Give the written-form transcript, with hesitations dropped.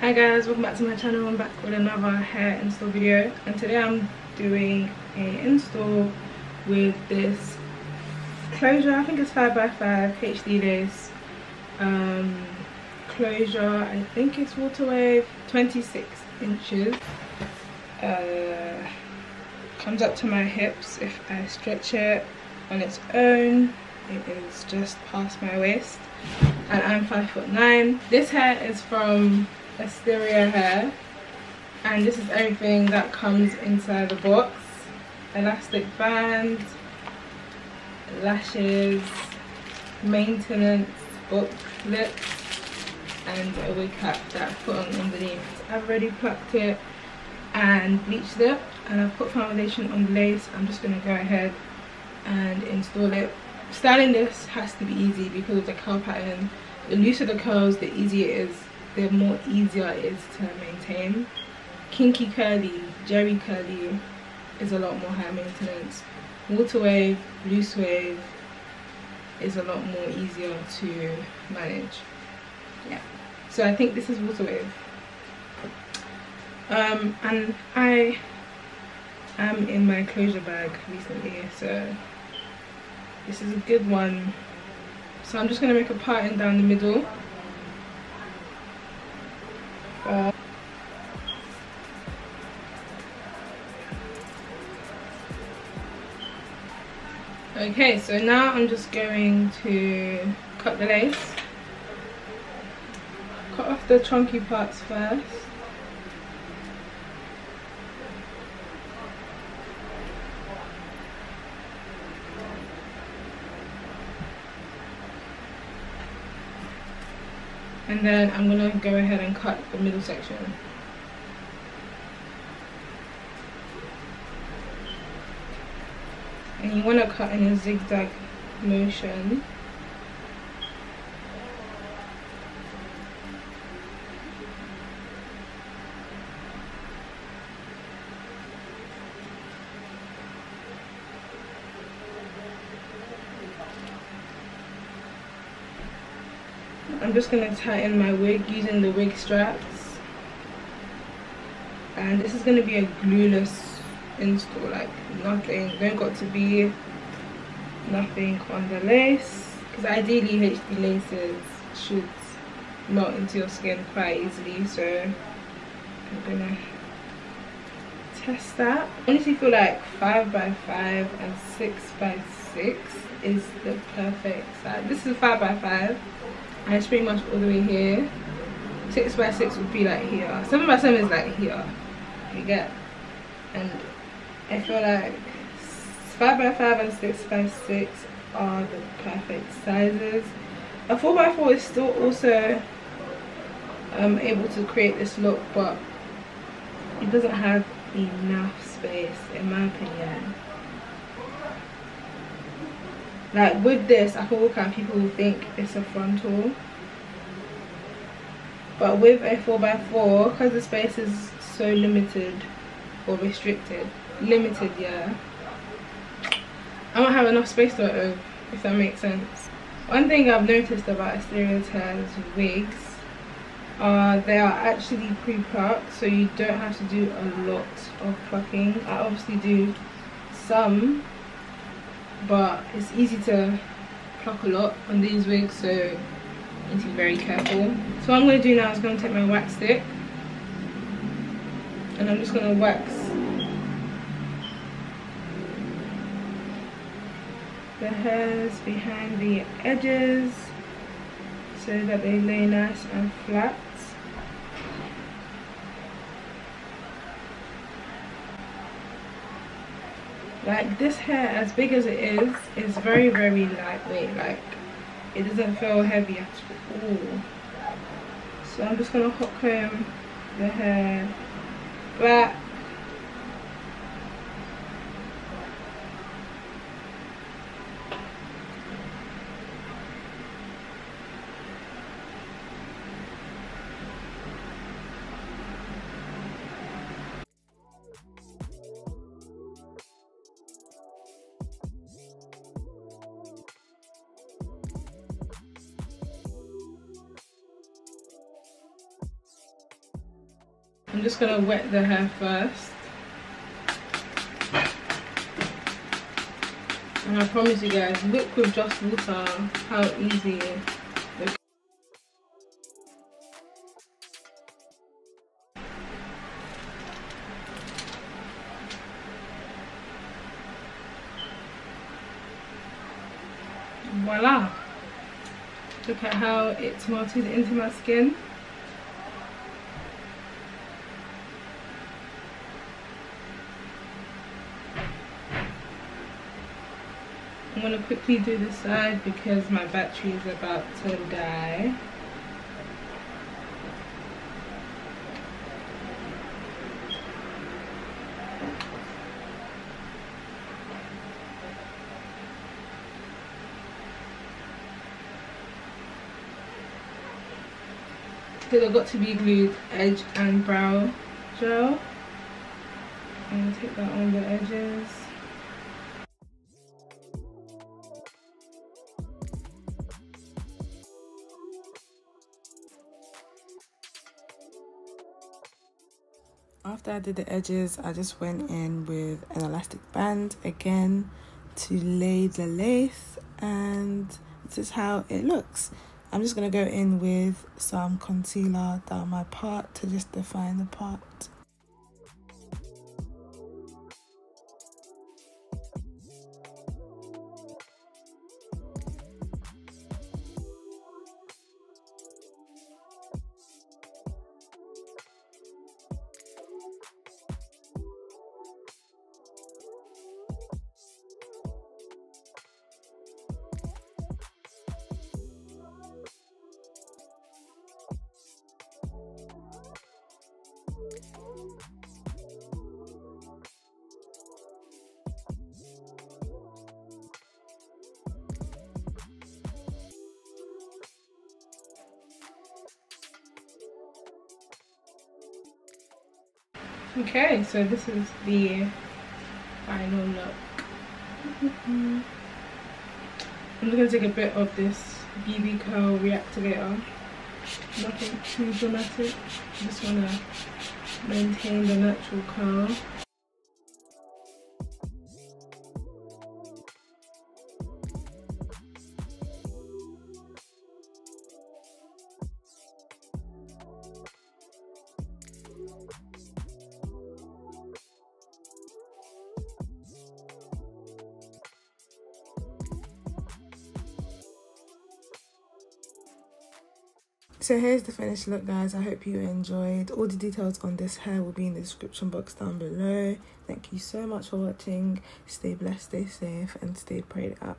Hi guys, welcome back to my channel. I'm back with another hair install video, and today I'm doing a install with this closure. I think it's 5x5 HD lace closure. I think it's water wave, 26 inches. Comes up to my hips. If I stretch it on its own, it is just past my waist, and I'm 5'9". This hair is from Asteria hair, and this is everything that comes inside the box: elastic band, lashes, maintenance booklet, and a wig cap that I put on underneath. I've already plucked it and bleached it, and I've put foundation on the lace. I'm just going to go ahead and install it. Styling this has to be easy because of the curl pattern. The looser the curls, the easier it is, the more easier it is to maintain. Kinky curly, jerry curly is a lot more high maintenance. Water wave, loose wave is a lot more easier to manage. Yeah, so I think this is water wave. And I am in my closure bag recently, so this is a good one. So I'm just going to make a pattern down the middle. Okay, so now I'm just going to cut the lace. Cut off the chunky parts first. And then I'm going to go ahead and cut the middle section. And you want to cut in a zigzag motion. I'm just going to tighten my wig using the wig straps, and this is going to be a glueless install, like nothing, don't got to be nothing on the lace, because ideally HD laces should melt into your skin quite easily. So I'm gonna test that. I honestly feel like 5x5 and 6x6 is the perfect size. This is 5x5 and it's pretty much all the way here. 6x6 would be like here. 7x7 is like here, you get. And I feel like 5x5 and 6x6 are the perfect sizes. A 4x4 is still also able to create this look, but it doesn't have enough space in my opinion. Like with this, I can walk out and people will think it's a frontal, but with a 4x4, because the space is so limited or restricted, yeah, I don't have enough space to it, if that makes sense. One thing I've noticed about Asteria's hair's wigs are they are actually pre-plucked, so you don't have to do a lot of plucking. I obviously do some, but it's easy to pluck a lot on these wigs, so you need to be very careful. So what I'm going to do now is going to take my wax stick, and I'm just going to wax the hairs behind the edges so that they lay nice and flat. Like this hair, as big as it is very, very lightweight. Like it doesn't feel heavy at all. So I'm just gonna hot comb the hair back. I'm just gonna wet the hair first. And I promise you guys, look with just water how easy it is. Voila! Look at how it's melted into my skin. I'm going to quickly do this side because my battery is about to die. Because I've got to be glued edge and brow gel. I'm going to take that on the edges. After I did the edges, I just went in with an elastic band again to lay the lace, and this is how it looks. I'm just going to go in with some concealer down my part to just define the part. Okay, so this is the final look. I'm just going to take a bit of this BB curl reactivator. Nothing too dramatic. Just want to maintain the natural curl. So here's the finished look, guys. I hope you enjoyed. All the details on this hair will be in the description box down below. Thank you so much for watching. Stay blessed, stay safe, and stay prayed up.